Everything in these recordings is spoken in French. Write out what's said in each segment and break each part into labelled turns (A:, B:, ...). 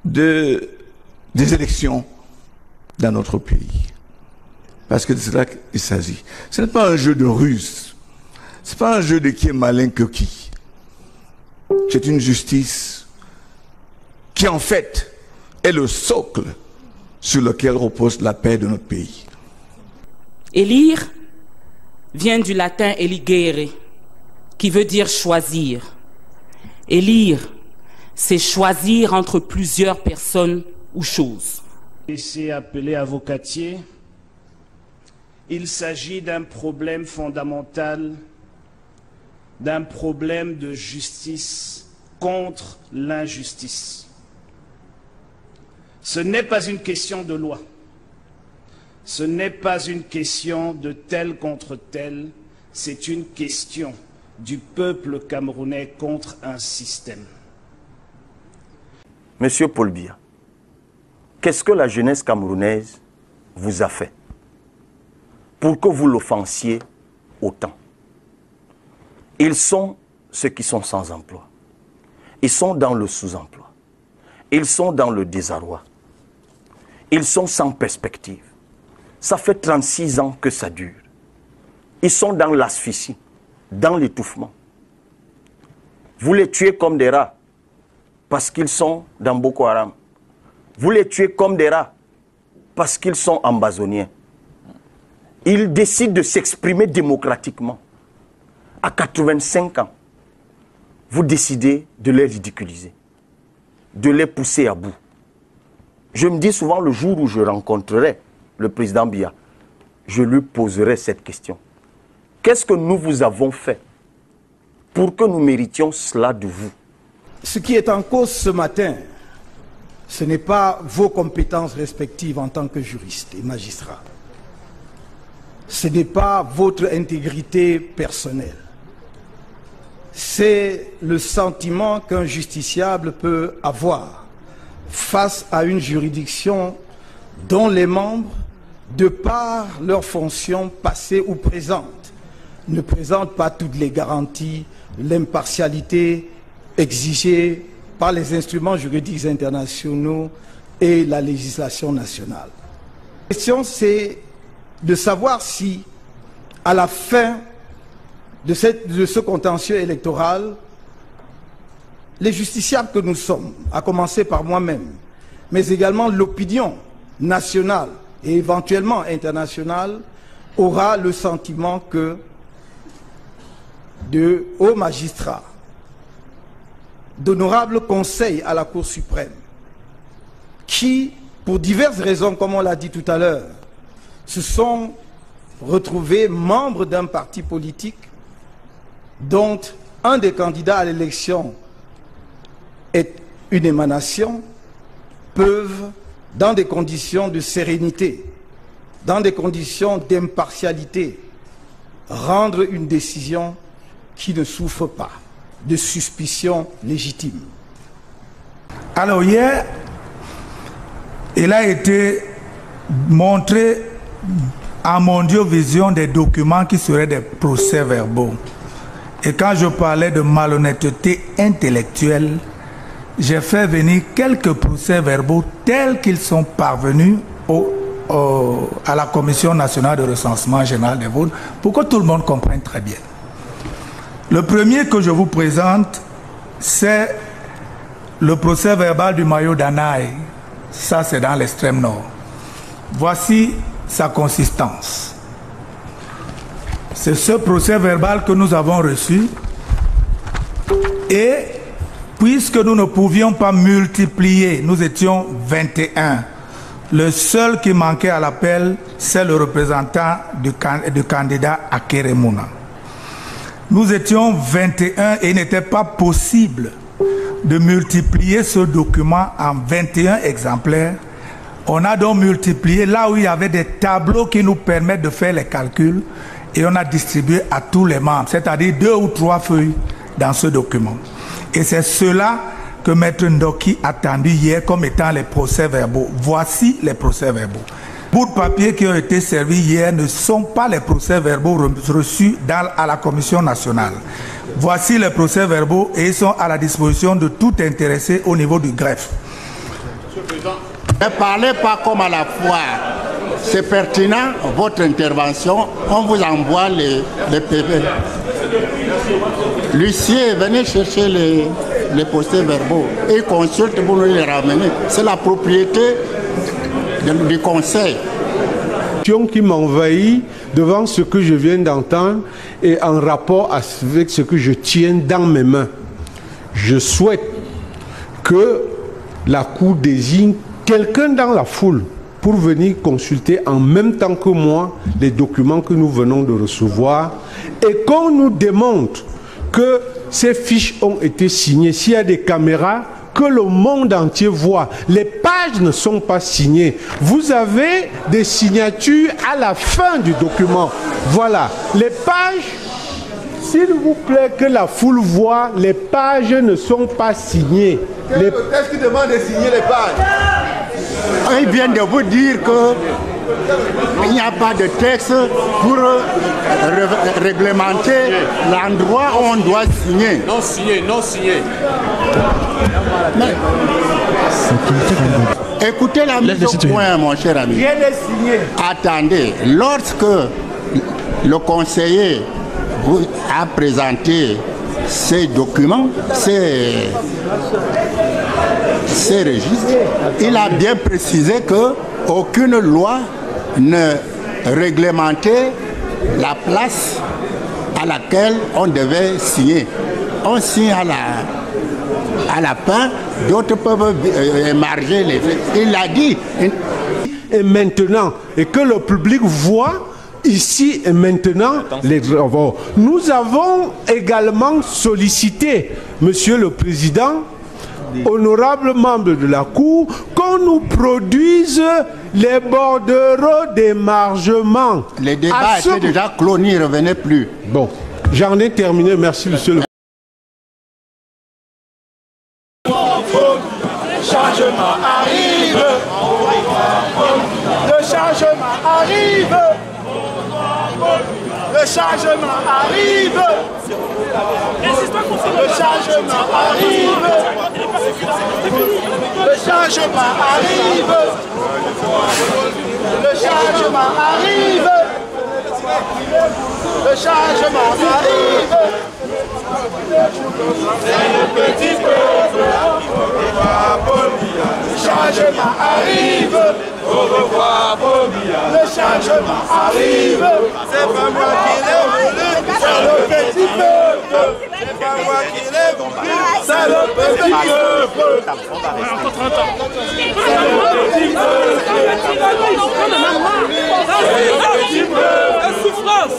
A: des élections dans notre pays. Parce que c'est là qu'il s'agit. Ce n'est pas un jeu de ruse. Ce n'est pas un jeu de qui est malin que qui. C'est une justice qui, en fait, est le socle sur lequel repose la paix de notre pays.
B: Élire vient du latin eligere, qui veut dire choisir. Élire, c'est choisir entre plusieurs personnes ou choses.
C: Laissez appeler avocatier. Il s'agit d'un problème fondamental, d'un problème de justice contre l'injustice. Ce n'est pas une question de loi. Ce n'est pas une question de tel contre tel. C'est une question du peuple camerounais contre un système.
D: Monsieur Paul Biya, qu'est-ce que la jeunesse camerounaise vous a fait pour que vous l'offensiez autant? Ils sont ceux qui sont sans emploi. Ils sont dans le sous-emploi. Ils sont dans le désarroi. Ils sont sans perspective. Ça fait 36 ans que ça dure. Ils sont dans l'asphyxie, dans l'étouffement. Vous les tuez comme des rats parce qu'ils sont dans Boko Haram. Vous les tuez comme des rats parce qu'ils sont ambazoniens. Ils décident de s'exprimer démocratiquement. À 85 ans, vous décidez de les ridiculiser, de les pousser à bout. Je me dis souvent, le jour où je rencontrerai le président Biya, je lui poserai cette question. Qu'est-ce que nous vous avons fait pour que nous méritions cela de vous?
E: Ce qui est en cause ce matin, ce n'est pas vos compétences respectives en tant que juriste et magistrat. Ce n'est pas votre intégrité personnelle. C'est le sentiment qu'un justiciable peut avoir face à une juridiction dont les membres, de par leurs fonctions passées ou présentes, ne présentent pas toutes les garanties, l'impartialité exigée par les instruments juridiques internationaux et la législation nationale. La question, c'est de savoir si, à la fin de ce contentieux électoral, les justiciables que nous sommes, à commencer par moi-même, mais également l'opinion nationale et éventuellement internationale, aura le sentiment que de hauts magistrats, d'honorables conseils à la Cour suprême, qui, pour diverses raisons, comme on l'a dit tout à l'heure, se sont retrouvés membres d'un parti politique dont un des candidats à l'élection est une émanation, peuvent, dans des conditions de sérénité, dans des conditions d'impartialité, rendre une décision qui ne souffre pas de suspicion légitime.
F: Alors hier, il a été montré à Mondiovision des documents qui seraient des procès-verbaux. Et quand je parlais de malhonnêteté intellectuelle, j'ai fait venir quelques procès-verbaux tels qu'ils sont parvenus à la Commission nationale de recensement général des votes pour que tout le monde comprenne très bien. Le premier que je vous présente, c'est le procès-verbal du Mayo d'Anaï. Ça, c'est dans l'extrême nord. Voici sa consistance. C'est ce procès-verbal que nous avons reçu. Et puisque nous ne pouvions pas multiplier, nous étions 21. Le seul qui manquait à l'appel, c'est le représentant du candidat Akeremouna. Nous étions 21 et il n'était pas possible de multiplier ce document en 21 exemplaires. On a donc multiplié là où il y avait des tableaux qui nous permettent de faire les calculs et on a distribué à tous les membres, c'est-à-dire 2 ou 3 feuilles dans ce document. Et c'est cela que Maître Ndoki a attendu hier comme étant les procès-verbaux. Voici les procès-verbaux. Les bouts de papier qui ont été servis hier ne sont pas les procès-verbaux reçus à la Commission nationale. Voici les procès-verbaux et ils sont à la disposition de tout intéressé au niveau du greffe.
G: Ne parlez pas comme à la foire. C'est pertinent, votre intervention. On vous envoie les PV. L'huissier, venez chercher les procès-verbaux et consulte pour nous les ramener. C'est la propriété du conseil.
H: Qui m'envahit devant ce que je viens d'entendre et en rapport avec ce que je tiens dans mes mains. Je souhaite que la Cour désigne quelqu'un dans la foule pour venir consulter en même temps que moi les documents que nous venons de recevoir et qu'on nous démontre que ces fiches ont été signées. S'il y a des caméras, que le monde entier voit. Les pages ne sont pas signées. Vous avez des signatures à la fin du document. Voilà. Les pages, s'il vous plaît, que la foule voit, les pages ne sont pas signées.
A: Qu'est-ce qui demande de signer les pages?
G: Ils viennent de vous dire qu'il n'y a pas de texte pour réglementer l'endroit où on doit signer.
I: Non signé, non signé.
G: Mais, écoutez la mise au point, mon cher ami.
H: Rien n'est signé.
G: Attendez, lorsque le conseiller vous a présenté ces documents, ces registres, il a bien précisé qu'aucune loi ne réglementait la place à laquelle on devait signer. On signe à la fin, d'autres peuvent émarger les faits. Il l'a dit.
H: Et maintenant, et que le public voit ici et maintenant les travaux. Nous avons également sollicité, Monsieur le Président, honorables membres de la Cour, qu'on nous produise les bordereaux d'émargement.
G: Les débats étaient déjà clos, n'y revenez plus.
H: Bon, j'en ai terminé. Merci, Monsieur le
E: changement arrive. Le changement arrive. Le changement arrive. Le changement arrive. Le changement arrive. Le changement arrive. Le changement arrive. C'est le petit peuple. Le changement arrive. Au revoir, Bobia. Le changement arrive. C'est pas moi qui l'ai voulu. C'est le petit peuple. C'est pas moi qui l'ai voulu. C'est le petit peuple. Encore 30 ans. C'est le petit peuple. C'est le petit peuple. La souffrance.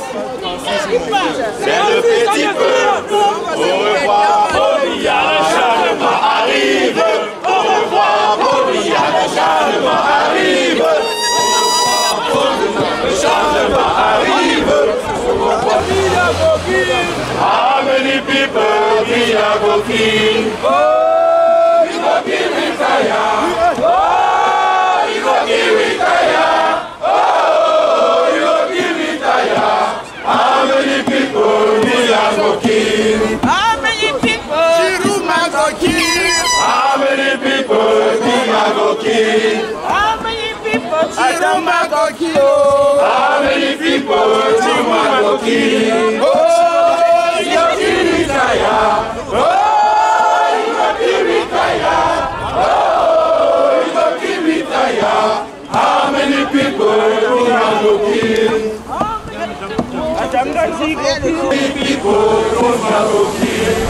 E: C'est le petit peuple. Au revoir, Bobia. Le changement arrive. Au revoir, Bobia. Le changement arrive. Le changement arrive. How many people we are working? Oh, you go give retire. Oh, you go give retire. Oh, you go give retire. How many people we are working? How many people? How many people we are working? How many people? How many people you are working? Oh, you go give retire. Oh, you go give retire. Oh, you go give retire. How many people you are working? How many people you are working?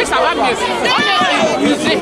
I: Ça va mieux. On est usé.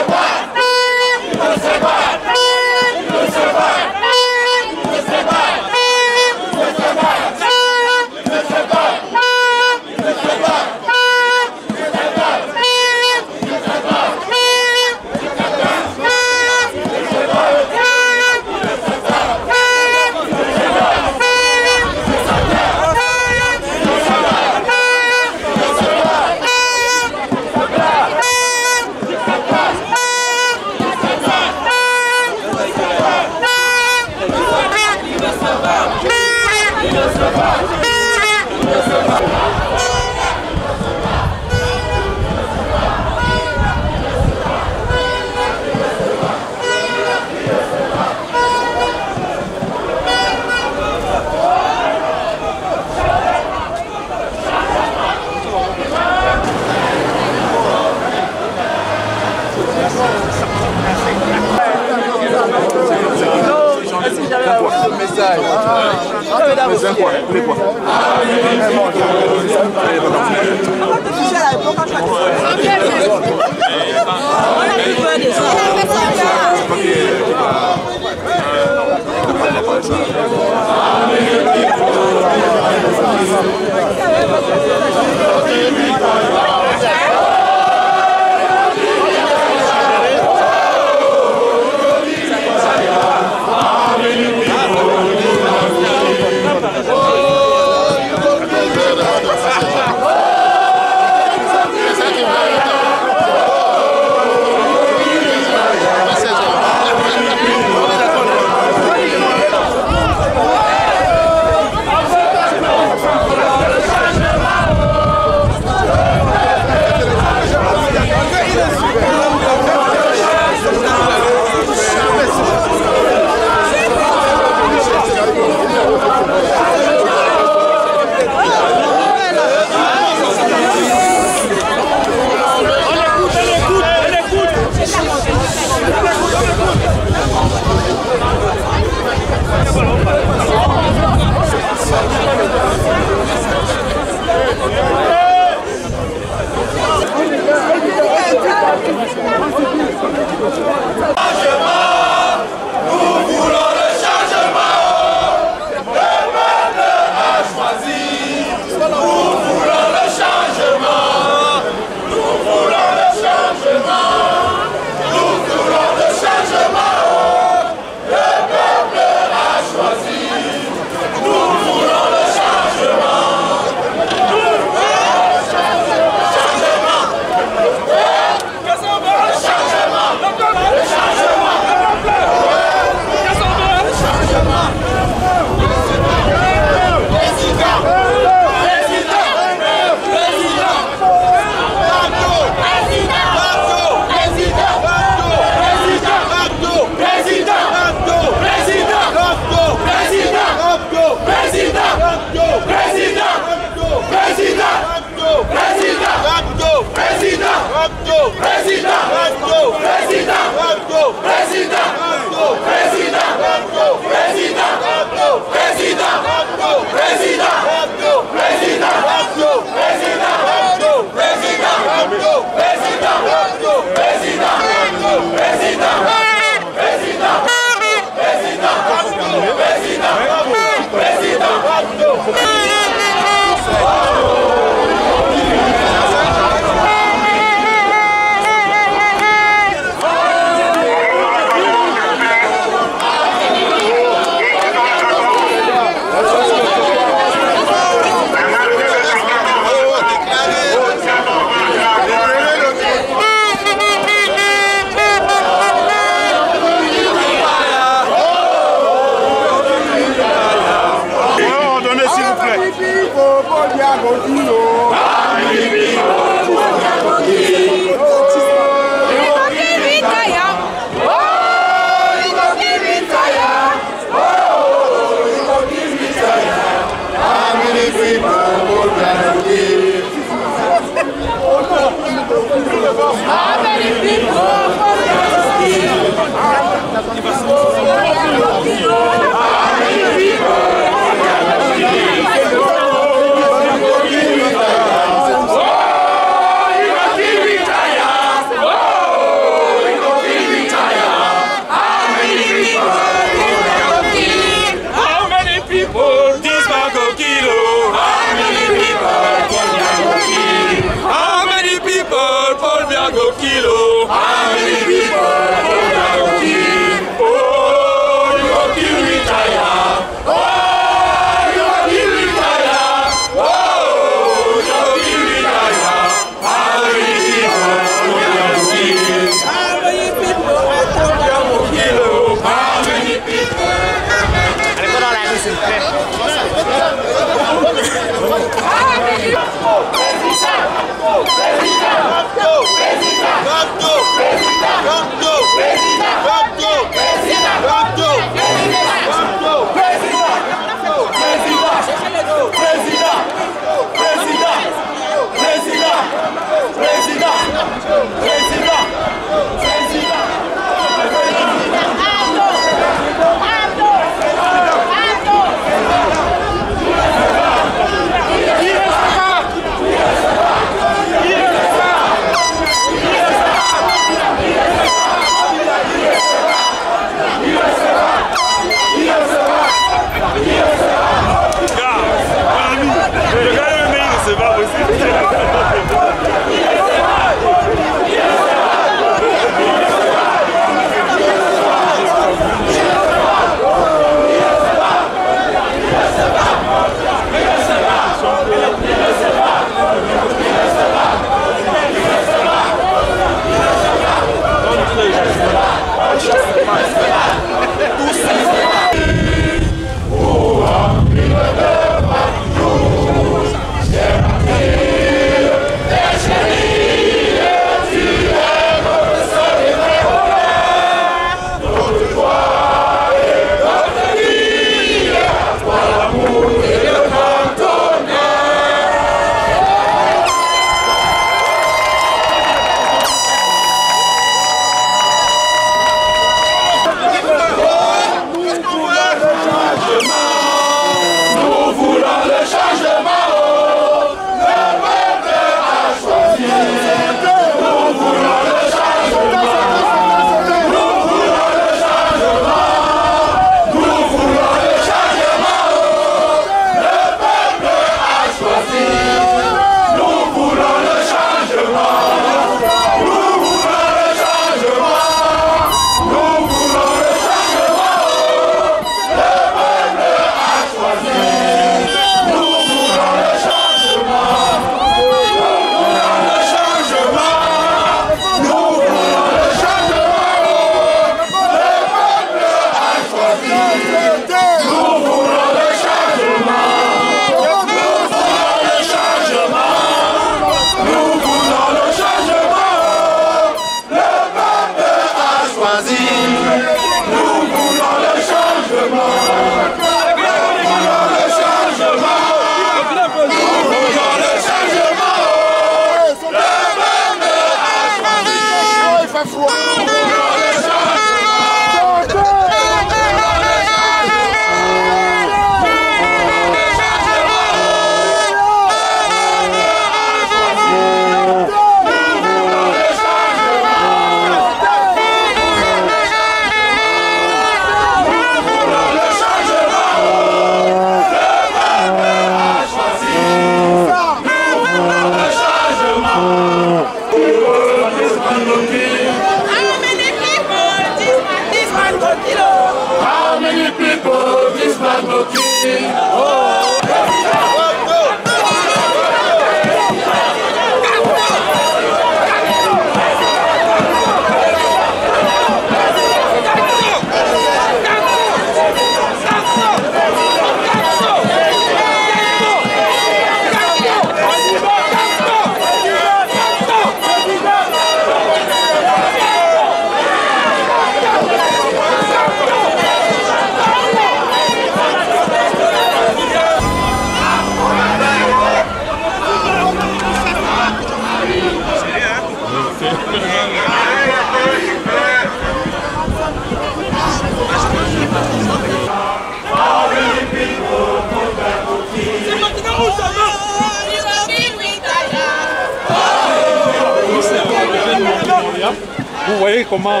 H: voyez comment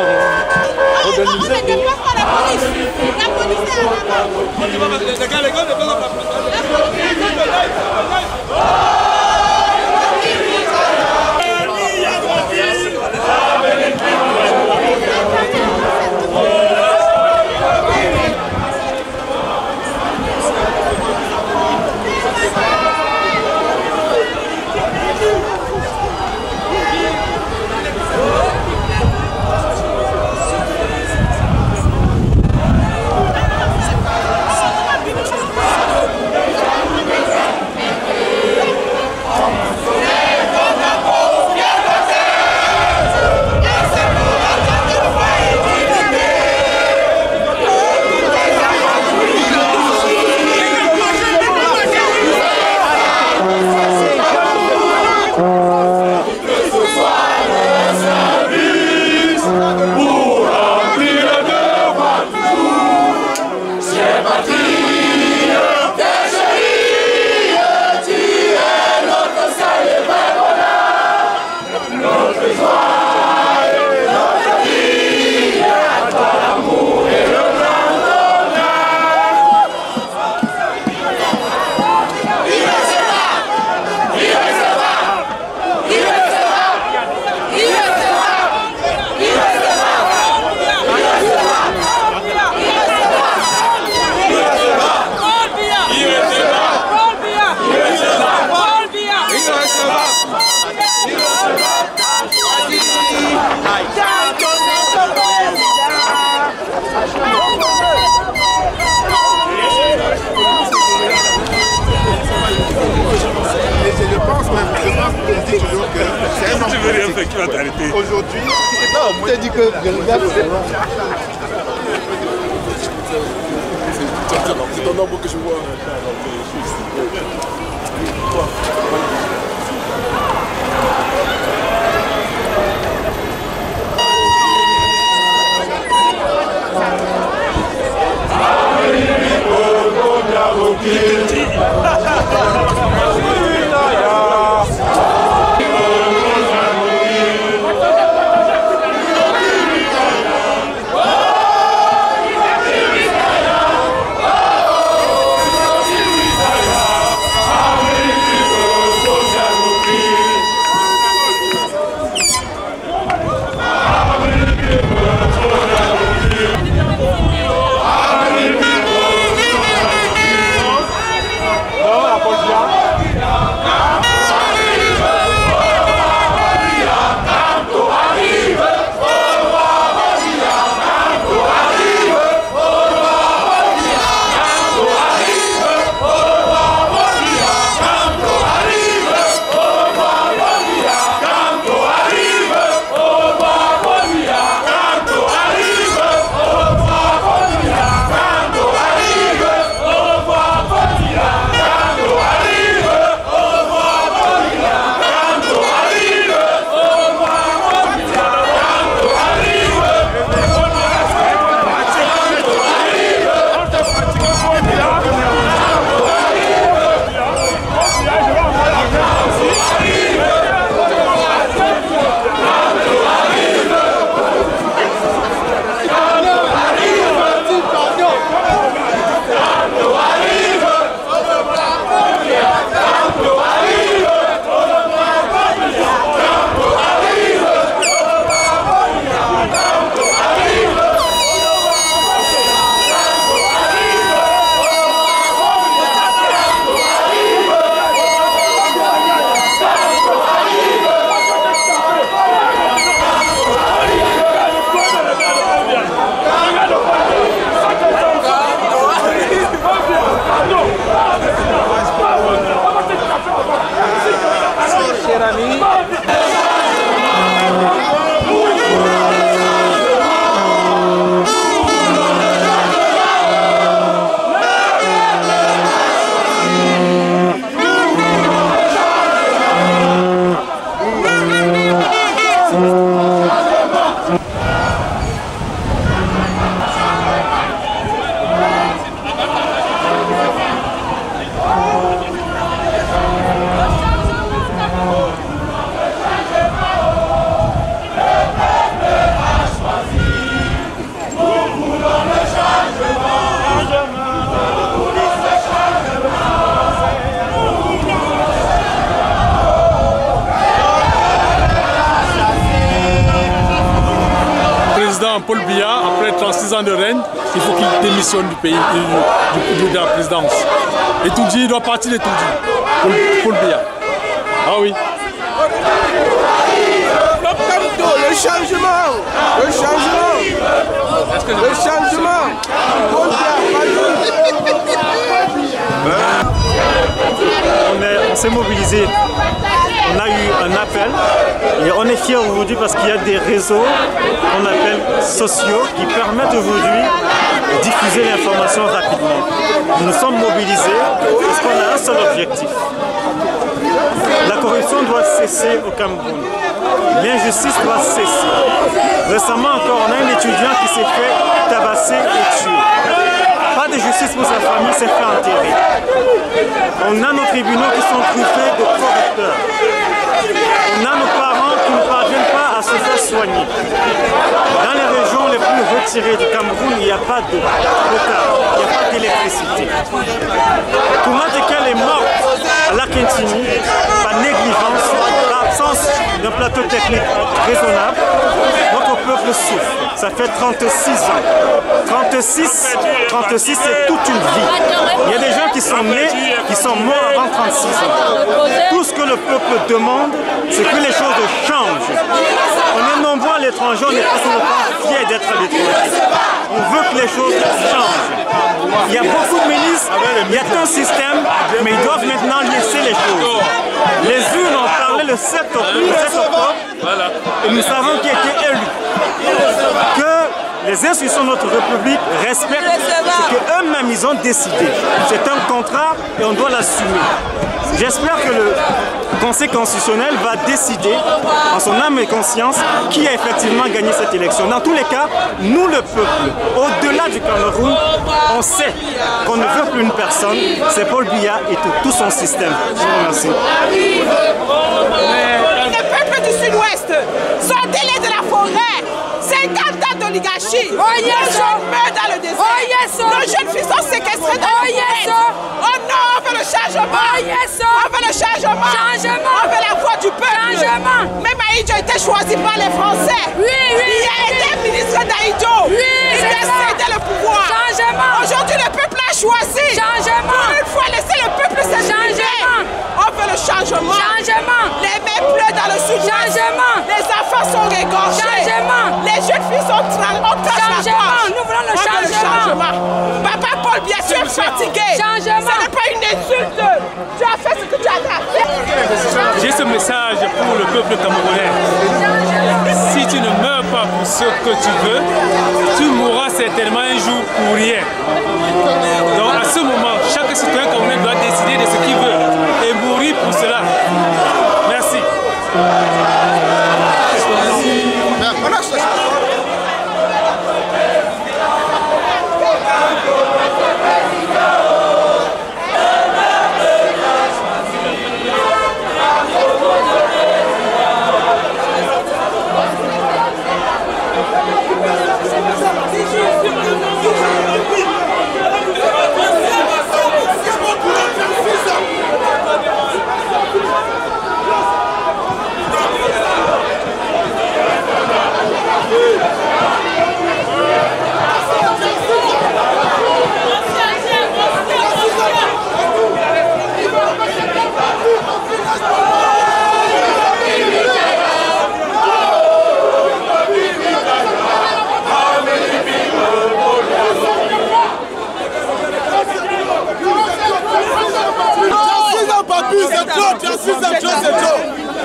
I: organiser. La police est
J: aujourd'hui, non, vous avez dit que c'est un nombre que je vois.
K: président Paul Biya, après 36 ans de règne, il faut qu'il démissionne du pays, de la présidence. Et Toudji, il doit partir de Toudji, Paul Biya. Ah oui.
L: Le changement.
M: On s'est mobilisé. On a eu un appel et on est fiers aujourd'hui parce qu'il y a des réseaux qu'on appelle sociaux qui permettent aujourd'hui de diffuser l'information rapidement. Nous nous sommes mobilisés parce qu'on a un seul objectif. La corruption doit cesser au Cameroun. L'injustice doit cesser. Récemment encore, on a un étudiant qui s'est fait tabasser et tuer. Pas de justice pour sa famille, s'est fait enterrer. On a nos tribunaux qui sont truffés de corrupteurs. On a nos parents qui ne parviennent pas à se faire soigner. Dans les régions les plus retirées du Cameroun, il n'y a pas d'eau potable, il n'y a pas d'électricité. Touma Tekele est mort à Lakentini par négligence, par absence d'un plateau technique raisonnable. Notre peuple souffre. Ça fait 36 ans. 36 c'est toute une vie. Il y a des gens qui sont nés, qui sont morts avant 36 ans. Tout ce que le peuple demande, c'est que les choses changent. On est nombreux à l'étranger, on n'est pas tout le temps fiers d'être à l'étranger. On veut que les choses changent. Il y a beaucoup de ministres, il y a un système, mais ils doivent maintenant laisser les choses. Les urnes ont parlé le 7 octobre, et nous savons qui a été élu. Que les institutions de notre République respectent ce qu'eux-mêmes ils ont décidé. C'est un contrat et on doit l'assumer. J'espère que le Conseil constitutionnel va décider, en son âme et conscience, qui a effectivement gagné cette élection. Dans tous les cas, nous le peuple, au-delà du Cameroun, on sait qu'on ne veut plus une personne, c'est Paul Biya et tout son système. Je vous remercie.
N: Le peuple du Sud-Ouest, sortez-les de la forêt. 50 ans d'oligarchie. Les jeunes meurent dans le désert. Nos jeunes filles sont séquestrées dans le désert. Oh non, on veut le changement. On veut le changement. On veut la voix du peuple. Même Aïdjo a été choisi par les Français. Il a été ministre d'Aïdjo. Il a cédé le pouvoir. Aujourd'hui, le peuple a choisi. Pour une fois, laissez le peuple s'exprimer. On veut le changement. Les mères pleurent dans le sud-ouest. Les enfants sont régorgés. Les jeunes filles sont nous voulons le changement. Papa Paul Biya, tu es fatigué. Ce n'est pas une insulte. Tu as fait ce que tu as fait.
K: J'ai ce message pour le peuple camerounais. Si tu ne meurs pas pour ce que tu veux, tu mourras certainement un jour pour rien. Donc à ce moment, chaque citoyen camerounais doit décider de ce qu'il veut et mourir pour cela. Merci.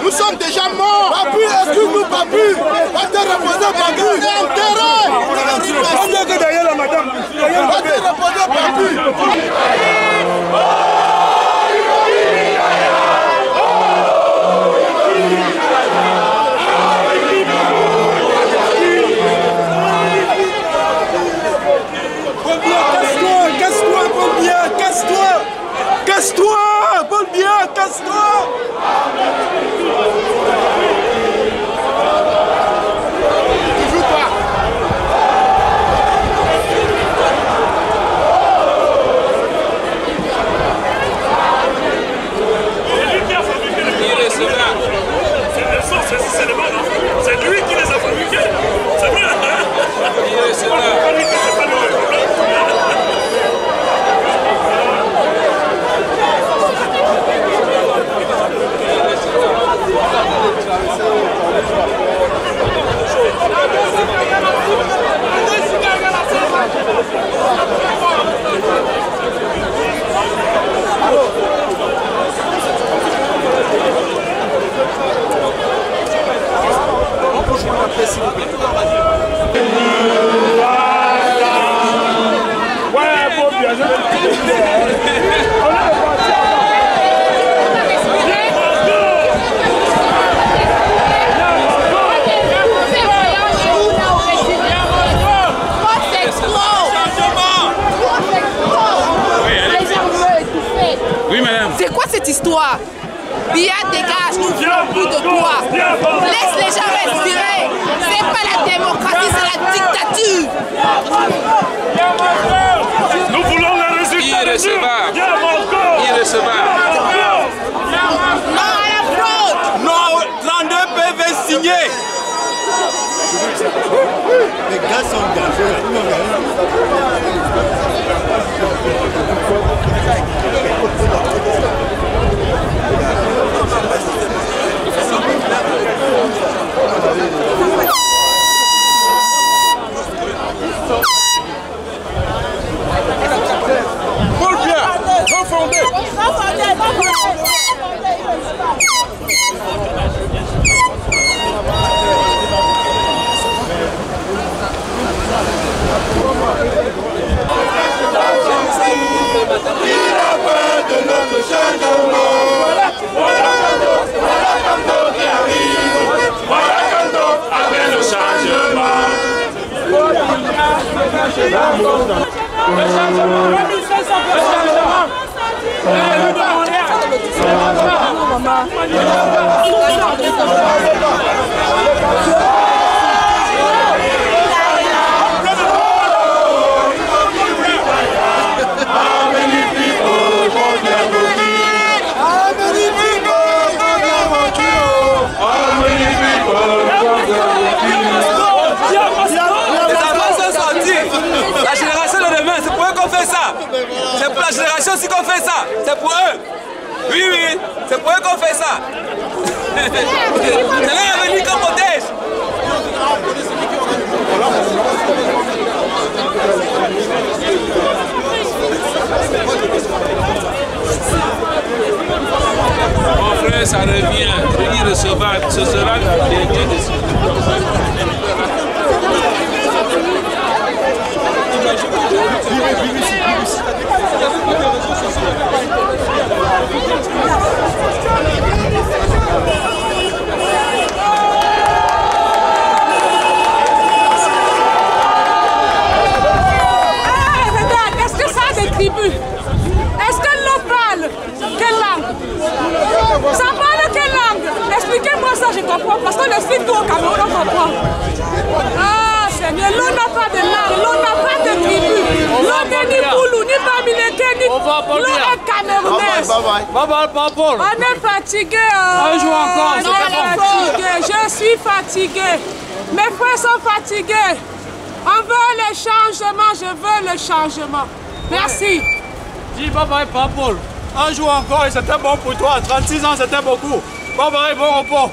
J: Nous sommes déjà morts. Papu, excuse-nous, Papu. Va te reposer, Papu. On est que derrière la madame. Va te reposer, Papu.
L: Casse-toi, Paul Biya, casse-toi. Casse-toi, Paul Biya, casse-toi.
J: C'est lui qui les a fabriqués. C'est bien, hein?
N: C'est quoi cette histoire? Biya dégage, nous voulons plus de toi. Laisse les gens respirer. C'est pas la démocratie, c'est la dictature.
J: Nous voulons les résultats.
O: Irrecevable.
N: Non à la fraude.
L: Non, 32 PV signés.
J: Les gars sont dangereux.
L: Paul Biya, refondé.
J: Il a peur de notre changement. Voilà comme d'autres qui arrivent. Voilà comme d'autres après le changement.
L: La génération de demain, c'est pour eux qu'on fait ça. C'est pour la génération aussi qu'on fait ça. C'est pour eux. Oui, oui, c'est pour eux qu'on fait ça. C'est leur avenir qu'on protège.
O: Mon frère, ça revient. Irrecevable. Ce sera le dernier décision.
N: Qu'est-ce que ça des tribus? Est-ce que l'on parle quelle langue? Ça parle quelle langue? Expliquez-moi ça, je comprends. Parce que le site au Cameroun, on comprend. Ah, Seigneur, l'on n'a pas de langue, l'on n'a pas de tribu. L'on n'est ni Boulou, ni Bamileke, ni... L'on est camerounais. On est fatigué.
L: Un jour encore,
N: on est fatigué. Je suis fatigué. Mes frères sont fatigués. On veut le changement, je veux le changement. Merci.
L: Dis bye bye, Paul. Un jour encore et c'était bon pour toi. 36 ans, c'était beaucoup. Bye bye, bon repos.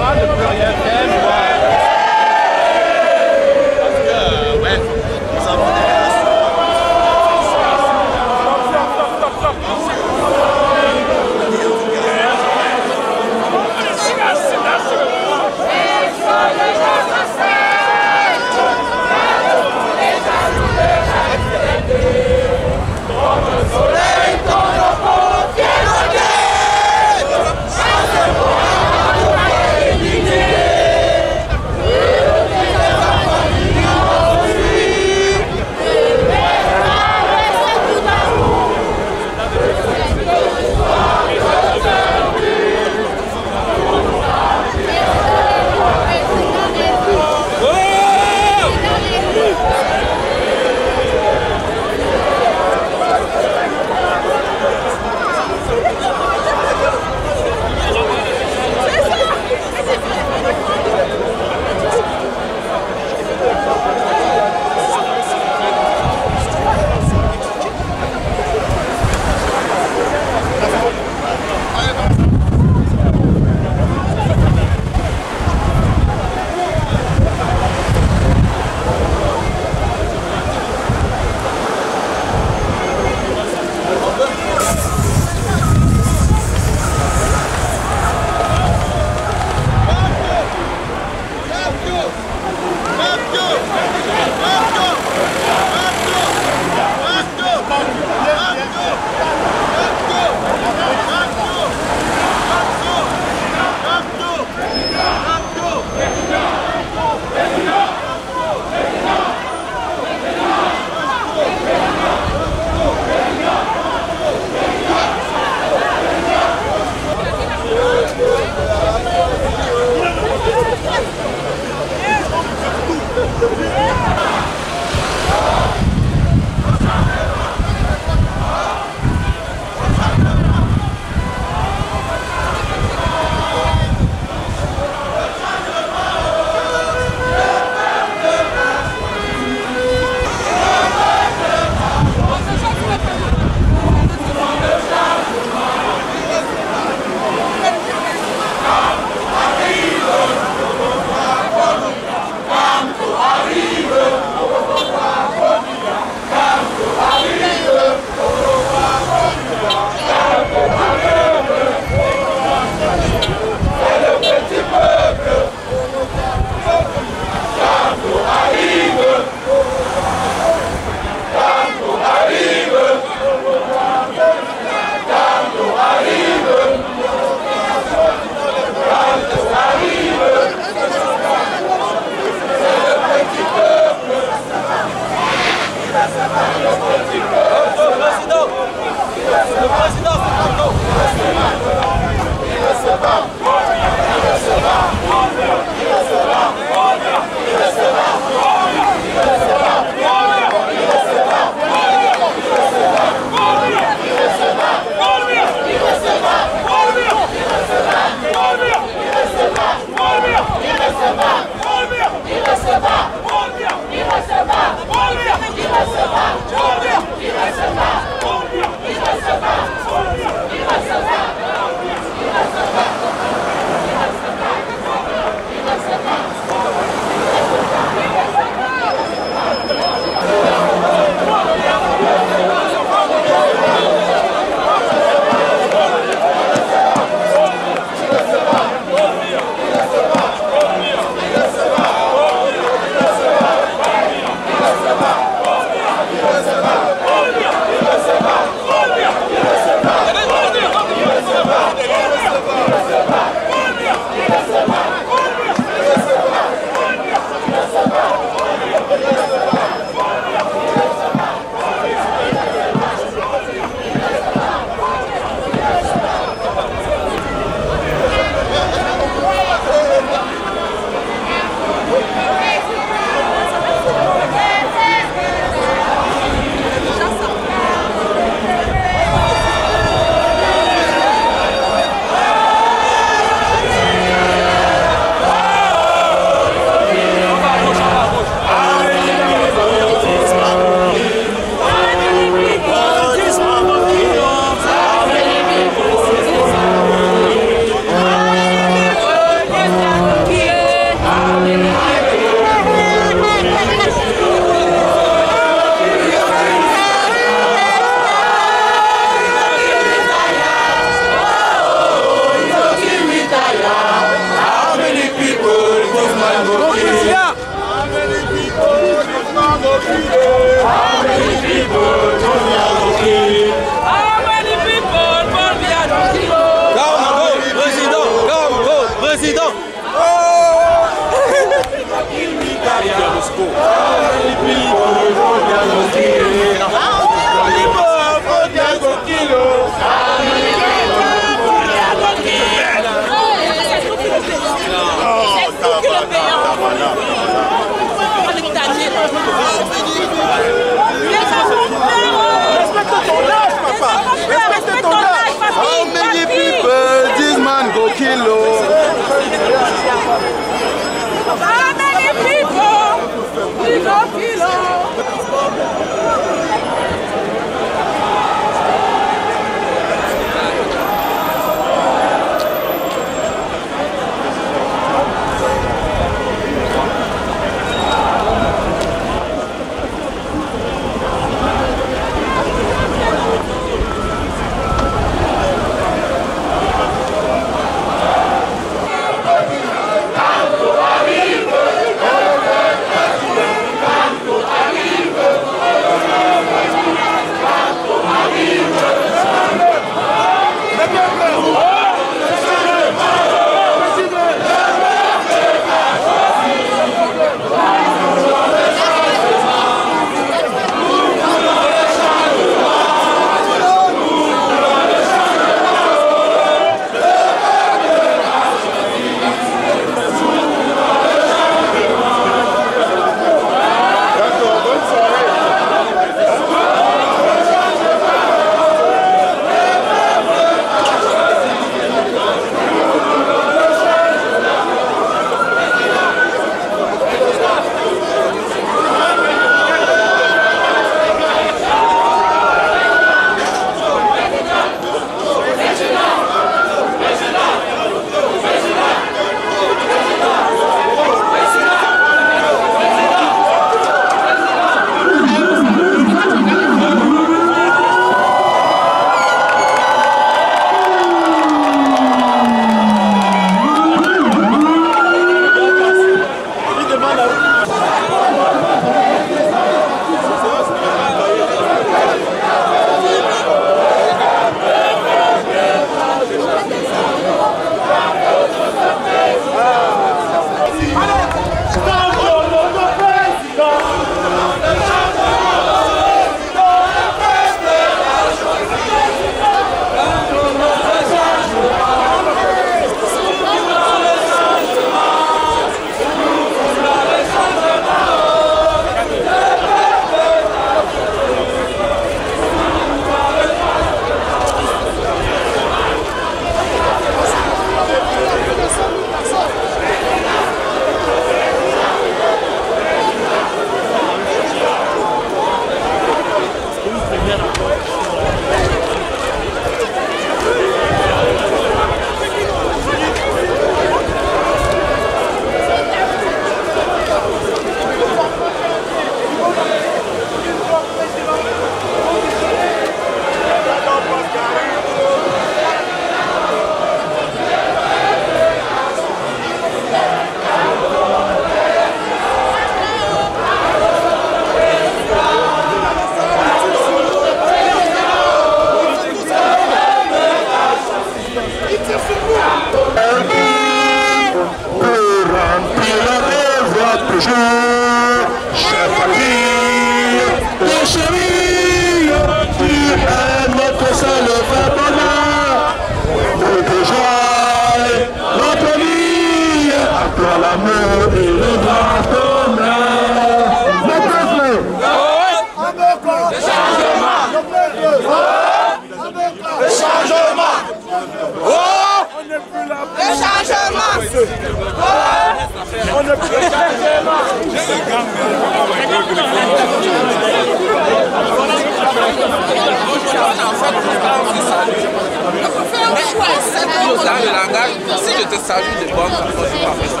O: je te salue de bonne façon, je pas fait ça.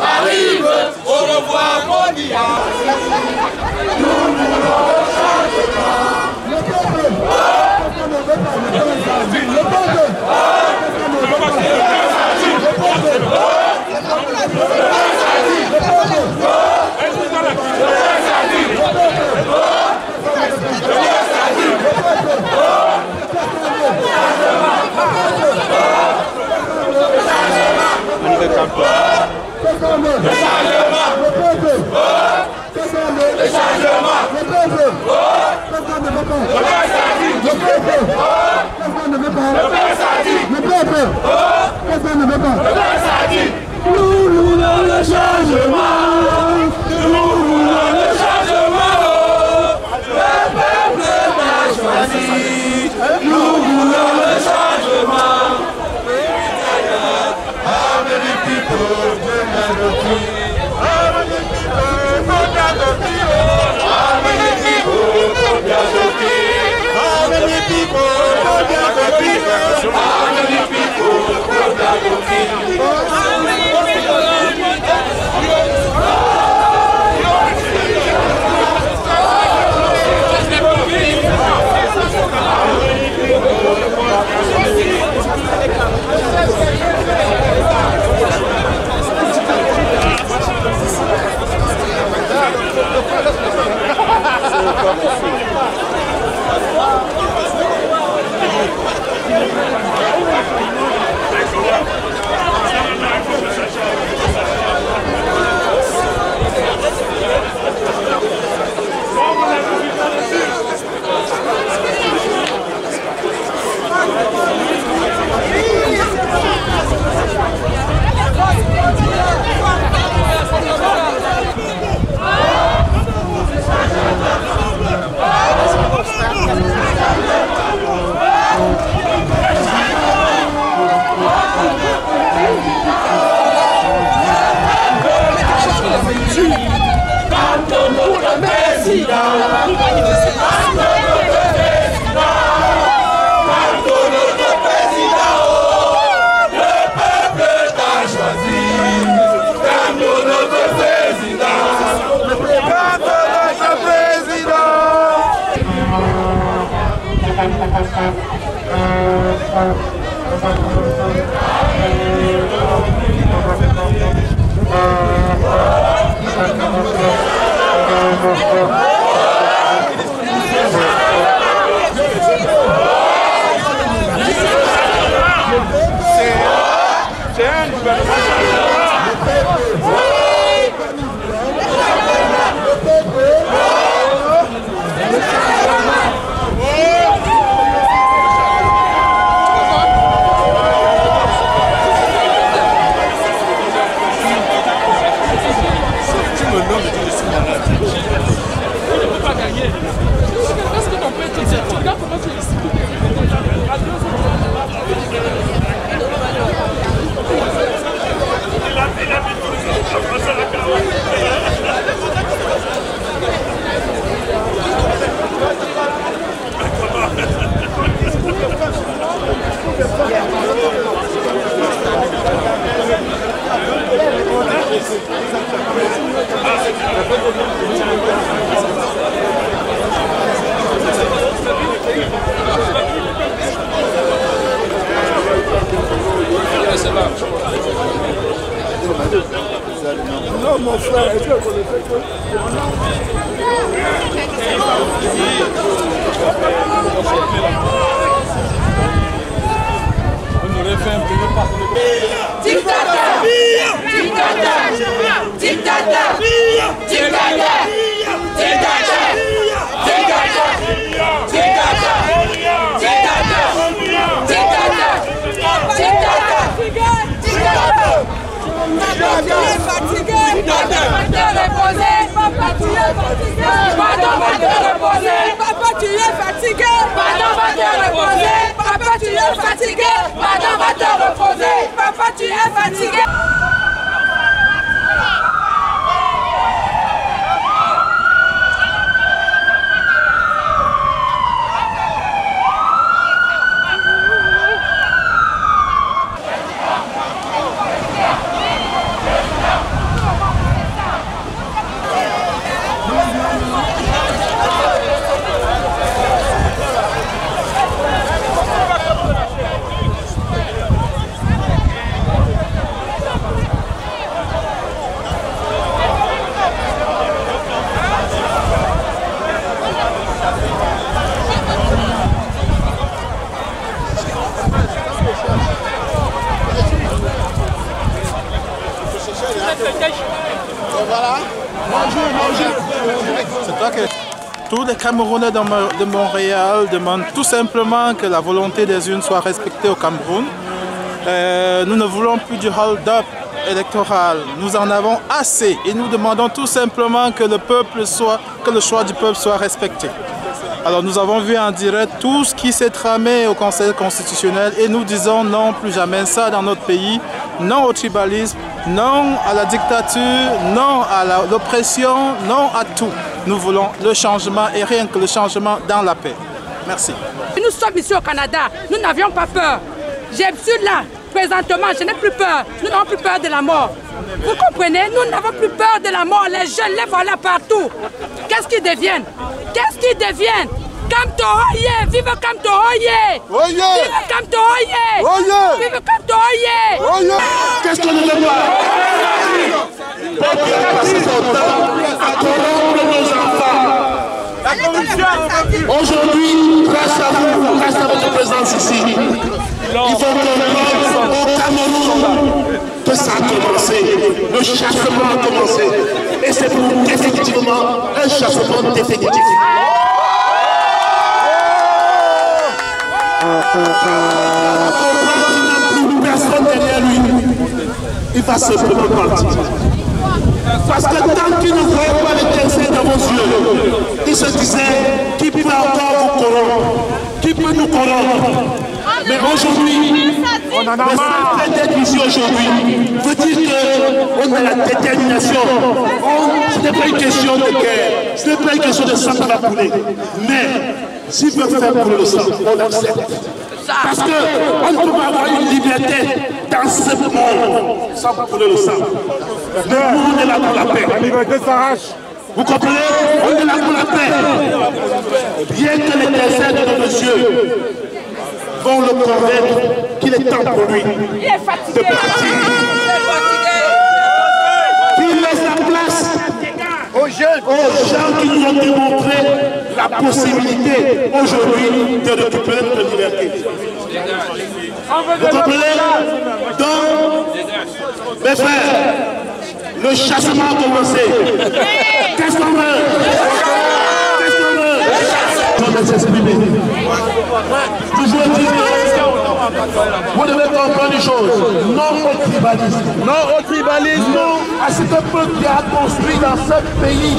J: Arrive, au revoir, bon dia.
P: Non, mon frère, est-ce que vous le faites? On aurait fait un premier pas.
J: Dictateur! Dictateur! Dictateur! Dictateur! Dictateur! Dictateur! Dictateur! Dictateur! Dictateur! Dictateur!
N: va te reposer. Papa, tu es fatigué. Madame va te reposer. Papa, tu es fatigué. Madame va te reposer. Papa, tu es fatigué.
Q: Tous les Camerounais de Montréal demandent tout simplement que la volonté des urnes soit respectée au Cameroun. Nous ne voulons plus du hold-up électoral. Nous en avons assez et nous demandons tout simplement que le choix du peuple soit respecté. Alors nous avons vu en direct tout ce qui s'est tramé au Conseil constitutionnel et nous disons non, plus jamais ça dans notre pays, non au tribalisme, non à la dictature, non à l'oppression, non à tout. Nous voulons le changement et rien que le changement dans la paix. Merci.
R: Nous sommes ici au Canada, nous n'avions pas peur. Je suis là, présentement, je n'ai plus peur. Nous n'avons plus peur de la mort. Vous comprenez? Nous n'avons plus peur de la mort. Les jeunes, les voilà partout. Qu'est-ce qu'ils deviennent? Qu'est-ce qu'ils deviennent? Kamtohoye! Vive Kamtohoye! Vive Kamtohoye! Vive Kamtohoye!
J: Qu'est-ce qu'on ne veut pas? Aujourd'hui, grâce à vous, grâce à votre présence ici, il faut comprendre au Cameroun que ça a commencé, le chassement a commencé. Et c'est pour effectivement un chassement définitif. Personne derrière lui, il va simplement partir. Parce que tant qu'il ne voyait pas l'étincelle dans vos yeux, il se disait qui peut encore vous corrompre, qui peut nous corrompre. Mais aujourd'hui, on en a marre d'être ici aujourd'hui. Veut dire qu'on a la détermination. Ce n'est pas une question de guerre, ce n'est pas une question de sang qui va couler. Mais s'il veut faire couler le sang, on accepte. Parce qu'on ne peut pas avoir une liberté dans ce monde sans couler le sang. Nous, on est là pour la paix. La liberté s'arrache. Vous comprenez? On est là pour la paix. Bien que les déserts de nos yeux vont le convaincre qu'il est temps pour lui de partir. Qu'il laisse la place aux gens qui nous ont démontré la possibilité aujourd'hui de récupérer notre liberté. Vous comprenez? Donc, mes frères, le chassement a commencé. Qu'est-ce qu'on veut? Qu'est-ce qu'on veut? On va s'exprimer. Toujours dire, vous devez comprendre une chose. Non au tribalisme. Non au tribalisme. Non à ce peuple qui a construit dans ce pays.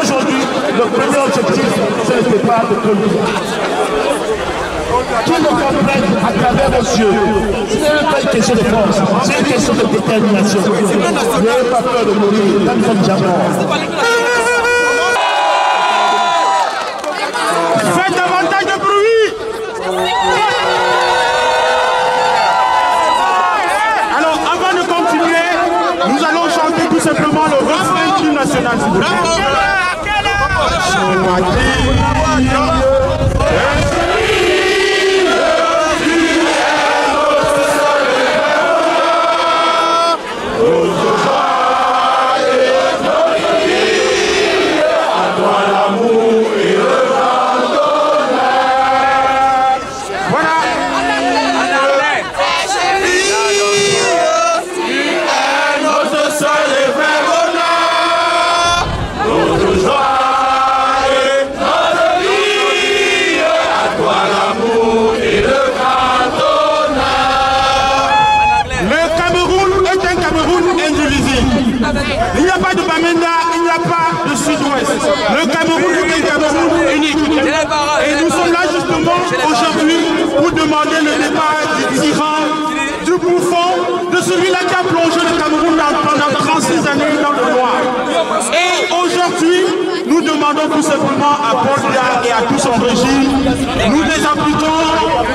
J: Aujourd'hui, le premier objectif, c'est le départ de Tony. Tout le comprenne à travers vos yeux. Ce n'est pas une question de force, c'est une question de détermination. N'ayez pas peur de mourir, même comme diamant. Faites davantage de bruit! Alors, avant de continuer, nous allons chanter tout simplement le refrain du national.
N: Oh,
J: Il n'y a pas de Bamenda, il n'y a pas de Sud-Ouest. Le Cameroun est un Cameroun unique. Et nous sommes là justement aujourd'hui pour demander le départ du tyran, du bouffon, de celui-là qui a plongé le Cameroun pendant 36 années dans le noir. Et aujourd'hui, nous demandons tout simplement à Paul Biya et à tout son régime, nous les applicons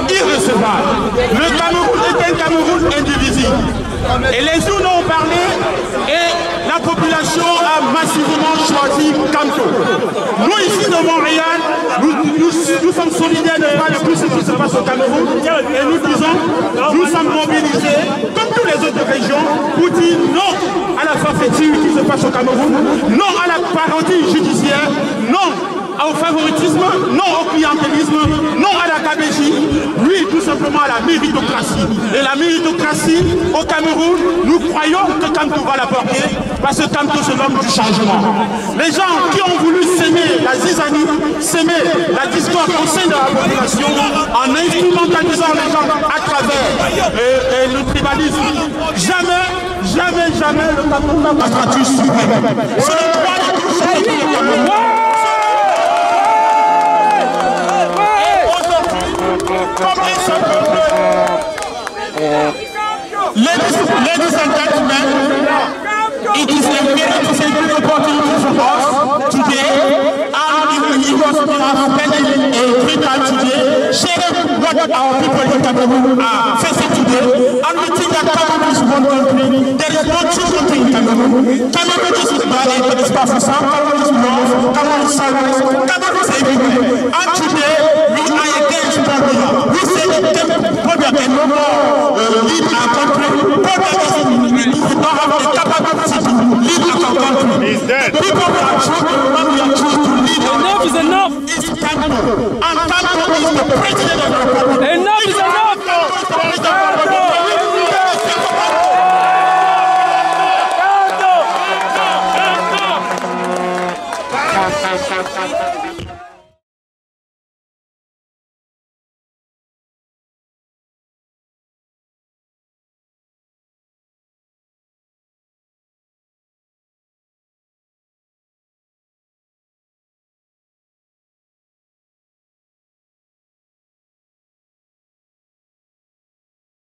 J: irrecevables. Le Cameroun est un Cameroun indivisible. Et les urnes ont parlé et la population a massivement choisi Kamto. Nous ici de Montréal, nous sommes solidaires de tout ce qui se passe au Cameroun et nous disons, nous sommes mobilisés comme toutes les autres régions pour dire non à la forfaiture qui se passe au Cameroun, non à la parodie judiciaire, non au favoritisme, non au clientélisme, non à la KBJ, oui tout simplement à la méritocratie. Et la méritocratie au Cameroun, nous croyons que Kamto va la porter parce que Kamto c'est l'homme du changement. Les gens qui ont voulu s'aimer la zizanie, s'aimer la discorde au sein de la population en instrumentalisant les gens à travers le tribalisme, jamais le Cameroun n'a pas statut suprême. C'est le droit de tout changer. Ladies and gentlemen, it is a very opportunity for us today, and it was spending a great time today, sharing what our people in Cameroon are facing today, and we think that Cameroon is one country. There is no two countries in Cameroon. Cameroon is divided, but it's powerful. Cameroon is north, Cameroon is south, Cameroon is everywhere. And today, we are against Bolivia. We say that Bolivia can no more lead our country. We don't have the capability to lead our country. He's dead. The people we are choosing, when we are choosing to lead our country, enough is enough. It's Kamto. And Kamto is the president of the republic. Enough is enough. Kamto.